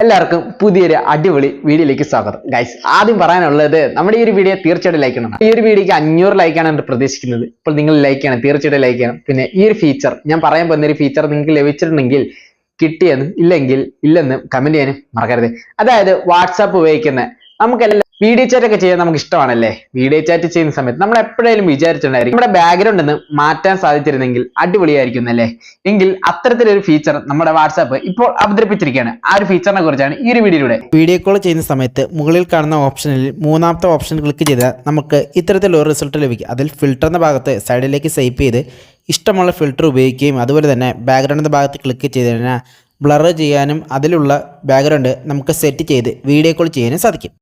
എല്ലാവർക്കും പുതിയൊരു അടിപൊളി വീഡിയോയിലേക്ക് സ്വാഗതം. ഗൈസ്, ആദ്യം പറയാനുള്ളത് നമ്മുടെ ഈ ഒരു വീഡിയോ തീർച്ചയായിട്ടും ലൈക്ക് ചെയ്യണം. ഈ ഒരു വീഡിയോക്ക് 500 ലൈക്കാണ് ഞാൻ പ്രതീക്ഷിക്കുന്നത്. ഇപ്പോൾ നിങ്ങൾ ലൈക്ക് ചെയ്യണം, തീർച്ചയായിട്ടും ലൈക്ക് ചെയ്യണം. പിന്നെ ഈ ഒരു ഫീച്ചർ ഞാൻ പറയാൻ പോകുന്ന ഒരു ഫീച്ചർ നിങ്ങൾക്ക് ലഭിച്ചിട്ടുണ്ടെങ്കിൽ കിട്ടിയെന്നും ഇല്ലെന്നും കമന്റ് ചെയ്യാനും മറക്കരുത്. അതായത് വാട്സാപ്പ് ഉപയോഗിക്കുന്ന നമുക്കെല്ലാം വീഡിയോ ചാറ്റ് ഒക്കെ ചെയ്യാൻ നമുക്ക് ഇഷ്ടമാണല്ലേ. വീഡിയോ ചാറ്റ് ചെയ്യുന്ന സമയത്ത് നമ്മൾ എപ്പോഴേലും വിചാരിച്ചിട്ടുണ്ടായിരിക്കും നമ്മുടെ ബാക്ക്ഗ്രൗണ്ട് ഒന്ന് മാറ്റാൻ സാധിച്ചിരുന്നെങ്കിൽ അടിപൊളിയായിരിക്കും അല്ലേ. എങ്കിൽ അത്തരത്തിലൊരു ഫീച്ചർ നമ്മുടെ വാട്സാപ്പ് ഇപ്പോൾ അവതരിപ്പിച്ചിരിക്കുകയാണ്. ആ ഒരു ഫീച്ചറിനെ കുറിച്ചാണ് ഈ ഒരു വീഡിയോയിലൂടെ. വീഡിയോ കോൾ ചെയ്യുന്ന സമയത്ത് മുകളിൽ കാണുന്ന ഓപ്ഷനിൽ മൂന്നാമത്തെ ഓപ്ഷൻ ക്ലിക്ക് ചെയ്താൽ നമുക്ക് ഇത്തരത്തിലൊരു റിസൾട്ട് ലഭിക്കും. അതിൽ ഫിൽറ്റർ എന്ന ഭാഗത്ത് സൈഡിലേക്ക് സ്വൈപ്പ് ചെയ്ത് ഇഷ്ടമുള്ള ഫിൽറ്റർ ഉപയോഗിക്കുകയും അതുപോലെ തന്നെ ബാക്ക്ഗ്രൗണ്ട് എന്ന ഭാഗത്ത് ക്ലിക്ക് ചെയ്ത് കഴിഞ്ഞാൽ ബ്ലർ ചെയ്യാനും അതിലുള്ള ബാക്ക്ഗ്രൗണ്ട് നമുക്ക് സെറ്റ് ചെയ്ത് വീഡിയോ കോൾ ചെയ്യാനും സാധിക്കും.